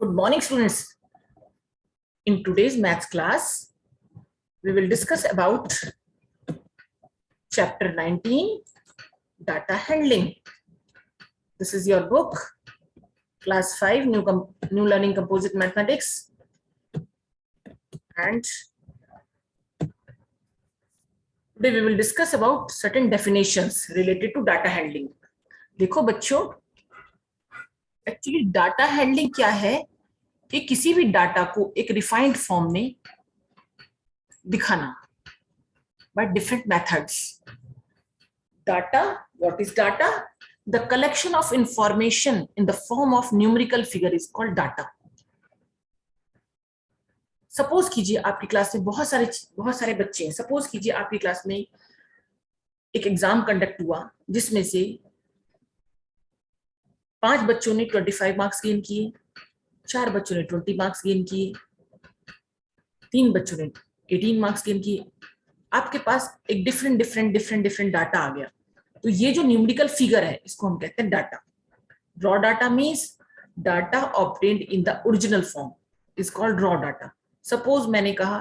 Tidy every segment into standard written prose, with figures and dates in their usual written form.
Good morning, students. In today's maths class, we will discuss about chapter 19, data handling. This is your book, class 5, new learning composite mathematics. And today we will discuss about certain definitions related to data handling. देखो बच्चों, actually data handling क्या है कि किसी भी data को एक refined form में दिखाना by different methods. Data, what is data? The collection of information in the form of numerical figure is called data. Suppose कीजिए आपकी क्लास में बहुत सारे बच्चे हैं. सपोज कीजिए आपकी क्लास में एक एग्जाम कंडक्ट हुआ जिसमें से 5 बच्चों ने 25 मार्क्स गेन किए, 4 बच्चों ने 20 मार्क्स गेन किए, 3 बच्चों ने 18 मार्क्स गेन किए. आपके पास एक डिफरेंट डाटा आ गया. तो ये जो न्यूमेरिकल फिगर है इसको हम कहते हैं data. Raw data means data obtained in the original form is called raw data. Suppose मैंने कहा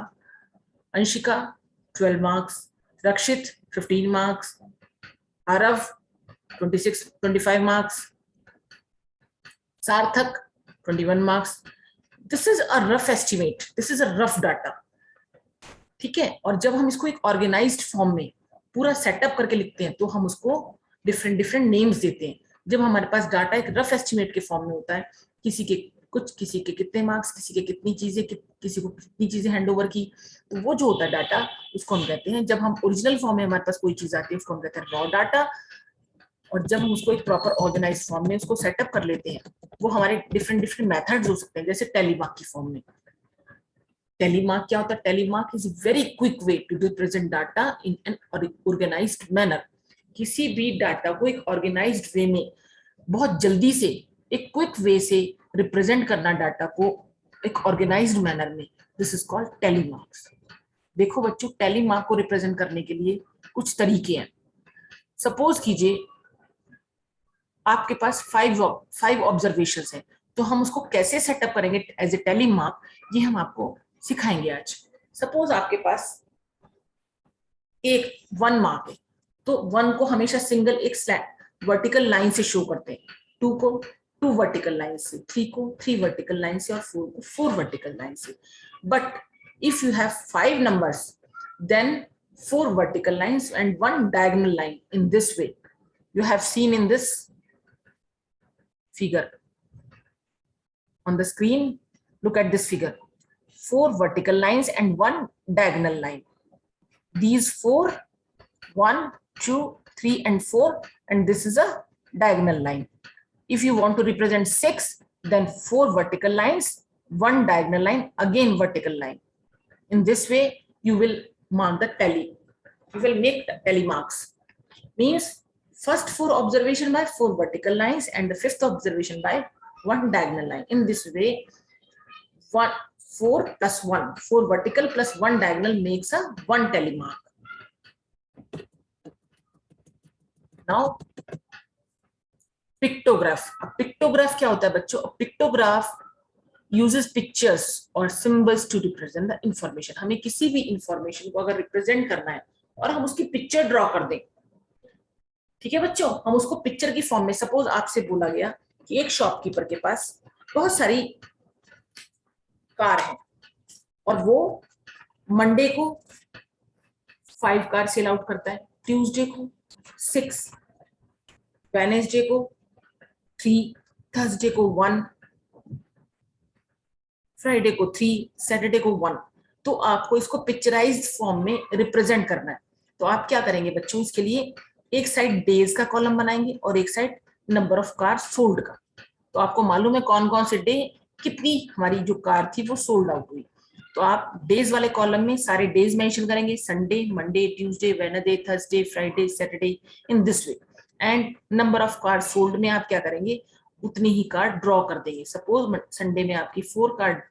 अंशिका 12 मार्क्स, रक्षित 15 मार्क्स, आरव 25 मार्क्स, सार्थक 21 marks. This is a rough estimate, this is a rough data. ठीक है. और जब हम इसको एक ऑर्गेनाइज्ड फॉर्म में पूरा सेटअप करके लिखते हैं तो हम उसको डिफरेंट नेम्स देते हैं. जब हमारे पास डाटा एक रफ एस्टिमेट के फॉर्म में होता है, किसी के कितने मार्क्स, किसी के कितनी चीजें, किसी को कितनी चीजें हैंडओवर की, तो वो जो होता है डाटा उसको हम कहते हैं. जब हम ओरिजिनल फॉर्म में हमारे पास कोई चीज आती है उसको हम कहते हैं रॉ डाटा. और जब हम उसको एक प्रॉपर ऑर्गेनाइज्ड फॉर्म में उसको सेटअप कर लेते हैं, वो हमारे डिफरेंट मेथड्स हो सकते हैं. जैसे टेलीमार्क की फॉर्म में. टेलीमार्क क्या होता है? Tally mark is very quick way to represent data in an organised manner. किसी भी डाटा को एक ऑर्गेनाइज्ड वे में बहुत जल्दी से एक क्विक वे से रिप्रेजेंट करना डाटा को एक ऑर्गेनाइज्ड मैनर में, दिस इज कॉल्ड टेलीमार्क्स. देखो बच्चों, टेलीमार्क को रिप्रेजेंट करने के लिए कुछ तरीके हैं. सपोज कीजिए आपके पास 5 ऑब्जर्वेशंस हैं, तो हम उसको कैसे सेटअप करेंगे एज ए टेलीमार्क, ये हम आपको सिखाएंगे आज. सपोज आपके पास एक 1 मार्क है, तो 1 को हमेशा सिंगल एक वर्टिकल लाइन से शो करते हैं, 2 को 2 वर्टिकल लाइन से, 3 को 3 वर्टिकल लाइन से और 4 को 4 वर्टिकल लाइन से. But if you have 5 numbers then 4 vertical lines and 1 diagonal line in this way. You have seen in this figure on the screen. Look at this figure. 4 vertical lines and 1 diagonal line. These 4, 1, 2, 3 and 4, and this is a diagonal line. If you want to represent 6, then 4 vertical lines, 1 diagonal line, again vertical line. In this way, you will mark the tally. You will make the tally marks. Means first 4 observation by 4 vertical lines and the 5th observation by 1 diagonal line. In this way, 4 plus 1, 4 vertical plus 1 diagonal makes a 1 tally mark. Now, pictograph. Pictograph क्या होता है बच्चों? Pictograph uses pictures or symbols to represent the information. हमें किसी भी information को अगर represent करना है और हम उसकी पिक्चर ड्रॉ कर दें, ठीक है बच्चों, हम उसको पिक्चर की फॉर्म में, सपोज आपसे बोला गया कि एक शॉपकीपर के पास बहुत सारी कार है और वो मंडे को 5 कार सेल आउट करता है, ट्यूसडे को 6, वेडनेसडे को 3, थर्सडे को 1, फ्राइडे को 3, सैटरडे को 1. तो आपको इसको पिक्चराइज्ड फॉर्म में रिप्रेजेंट करना है. तो आप क्या करेंगे बच्चों? इसके लिए एक साइड डेज का कॉलम बनाएंगे और एक side number of car sold का. तो आपको मालूम है कौन कौन से डे कितनी हमारी जो कार थी वो सोल्ड आउट हुई. तो आप डेज वाले कॉलम में सारे डेज मेंशन करेंगे, Sunday, Monday, Tuesday, Wednesday, Thursday, Friday, Saturday, in this way. And number of car sold में आप क्या करेंगे? उतनी ही कार ड्रॉ कर देंगे. सपोज संडे में आपकी 4 कार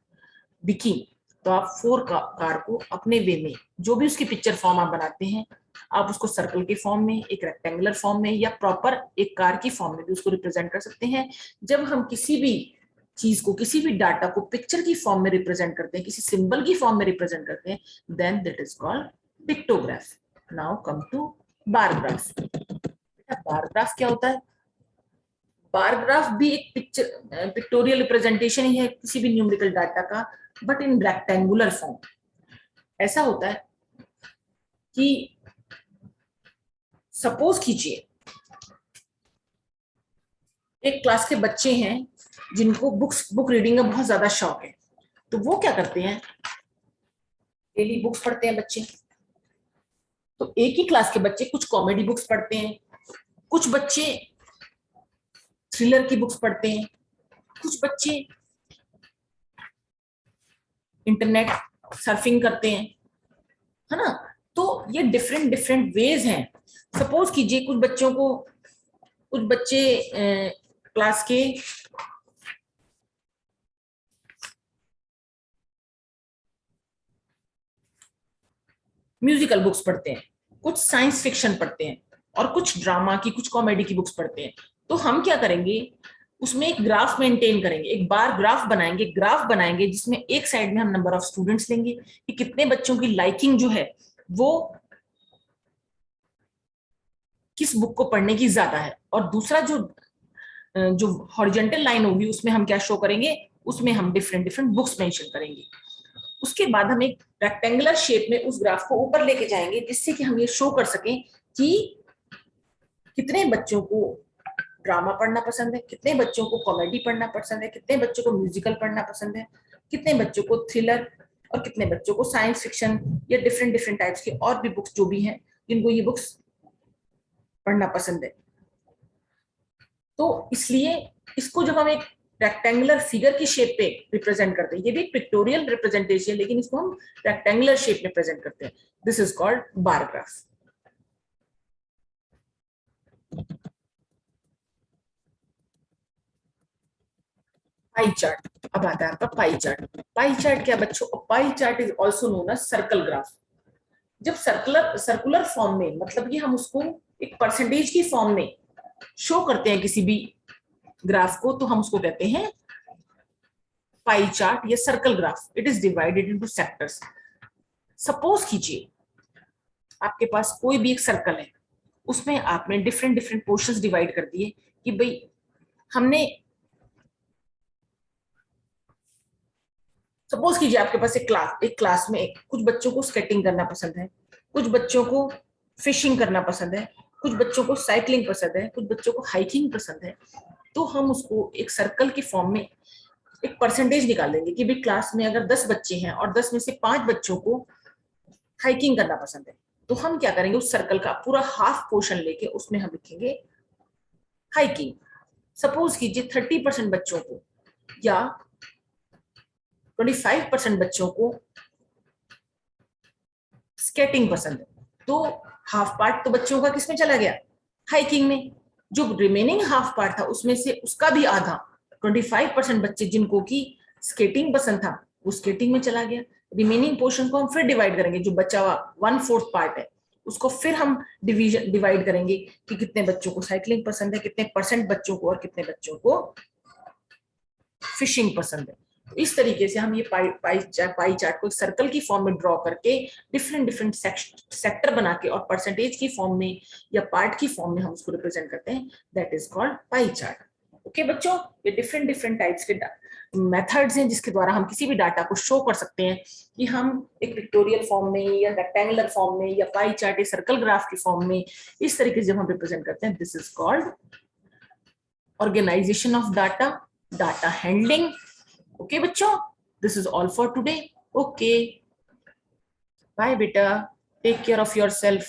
बिकी, तो आप 4 कार को अपने वे में जो भी उसकी पिक्चर फॉर्म आप बनाते हैं, आप उसको सर्कल के फॉर्म में, एक रेक्टेंगुलर फॉर्म में या प्रॉपर एक कार की फॉर्म में भी उसको रिप्रेजेंट कर सकते हैं. जब हम किसी भी चीज को, किसी भी डाटा को पिक्चर की फॉर्म में रिप्रेजेंट करते हैं, किसी सिंबल की फॉर्म में रिप्रेजेंट करते हैं, then that is called pictograph. Now come to bar graph. Bar graph क्या होता है? बार ग्राफ भी एक पिक्टोरियल रिप्रेजेंटेशन ही है किसी भी न्यूमेरिकल डाटा का, बट इन रेक्टेंगुलर फॉर्म. ऐसा होता है कि सपोज कीजिए एक क्लास के बच्चे हैं जिनको बुक रीडिंग का बहुत ज्यादा शौक है. तो वो क्या करते हैं, डेली बुक्स पढ़ते हैं बच्चे. तो एक ही क्लास के बच्चे कुछ कॉमेडी बुक्स पढ़ते हैं, कुछ बच्चे थ्रिलर की बुक्स पढ़ते हैं, कुछ बच्चे इंटरनेट सर्फिंग करते हैं, है ना. तो ये डिफरेंट डिफरेंट वेज हैं. सपोज कीजिए कुछ बच्चे क्लास के म्यूजिकल बुक्स पढ़ते हैं, कुछ साइंस फिक्शन पढ़ते हैं, और कुछ ड्रामा की, कुछ कॉमेडी की बुक्स पढ़ते हैं. तो हम क्या करेंगे, उसमें एक ग्राफ मेंटेन करेंगे, एक बार ग्राफ बनाएंगे जिसमें एक साइड में हम नंबर ऑफ स्टूडेंट्स लेंगे कि कितने बच्चों की लाइकिंग जो है वो किस बुक को पढ़ने की ज्यादा है, और दूसरा जो हॉरिजॉन्टल लाइन होगी उसमें हम क्या शो करेंगे, उसमें हम डिफरेंट डिफरेंट बुक्स मेंशन करेंगे. उसके बाद हम एक रेक्टेंगुलर शेप में उस ग्राफ को ऊपर लेके जाएंगे जिससे कि हम ये शो कर सकें कि कितने बच्चों को ड्रामा पढ़ना पसंद है, कितने बच्चों को कॉमेडी पढ़ना पसंद है, कितने बच्चों को म्यूजिकल पढ़ना पसंद है, कितने बच्चों को थ्रिलर, और कितने बच्चों को साइंस फिक्शन या डिफरेंट डिफरेंट टाइप्स की और भी बुक्स जो भी हैं जिनको ये बुक्स पढ़ना पसंद है. तो इसलिए इसको जब हम एक रेक्टेंगुलर फिगर की शेप पे रिप्रेजेंट करते हैं, ये भी पिक्टोरियल रिप्रेजेंटेशन है लेकिन इसको हम रेक्टेंगुलर शेप में प्रेजेंट करते हैं. This is called bar graph. Pie chart. अब आता है आपका पाई चार्ट. पाई चार्ट क्या बच्चों, pie chart is also known as circle graph. जब सर्कुलर फॉर्म में, मतलब ये हम उसको एक परसेंटेज की फॉर्म में शो करते हैं किसी भी ग्राफ को, तो हम उसको कहते हैं पाई चार्ट या circle graph. It is divided into sectors. Suppose कीजिए आपके पास कोई भी एक सर्कल है, उसमें आपने डिफरेंट डिफरेंट पोर्शंस डिवाइड कर दिए कि भाई हमने, सपोज कीजिए आपके पास एक क्लास में कुछ बच्चों को स्केटिंग करना पसंद है, कुछ बच्चों को फिशिंग करना पसंद है, कुछ बच्चों को साइकिलिंग पसंद है, कुछ बच्चों को हाइकिंग पसंद है. तो हम उसको एक सर्कल की फॉर्म में एक परसेंटेज निकाल देंगे कि भाई क्लास में अगर 10 बच्चे हैं और 10 में से 5 बच्चों को हाइकिंग करना पसंद है, तो हम क्या करेंगे, उस सर्कल का पूरा हाफ पोर्शन लेके उसमें हम लिखेंगे हाइकिंग. सपोज कीजिए 30% बच्चों को या 25% बच्चों को स्केटिंग पसंद है, तो हाफ पार्ट तो बच्चों का किसमें चला गया, हाइकिंग में. जो रिमेनिंग हाफ पार्ट था उसमें से उसका भी आधा, 25% बच्चे जिनको की स्केटिंग पसंद था वो स्केटिंग में चला गया. रिमेनिंग पोर्शन को हम फिर डिवाइड करेंगे, जो बचा हुआ 1/4 पार्ट है उसको फिर हम डिवाइड करेंगे कि कितने बच्चों को साइकिलिंग पसंद है, कितने परसेंट बच्चों को, और कितने बच्चों को फिशिंग पसंद है. तो इस तरीके से हम ये पाई चार्ट को सर्कल की फॉर्म में ड्रॉ करके डिफरेंट डिफरेंट सेक्टर बना के और परसेंटेज की फॉर्म में या पार्ट की फॉर्म में हम उसको रिप्रेजेंट करते हैं. That is called pie chart. Okay बच्चों, ये डिफरेंट डिफरेंट टाइप्स के मेथड्स हैं जिसके द्वारा हम किसी भी डाटा को शो कर सकते हैं कि हम एक पिक्टोरियल फॉर्म में या रेक्टेंगुलर फॉर्म में या पाई चार्ट या सर्कल ग्राफ की फॉर्म में इस तरीके से जब हम रिप्रेजेंट करते हैं. This is called organisation of data, data handling. Okay बच्चों, this is all for today. Okay, bye beta, take care of yourself.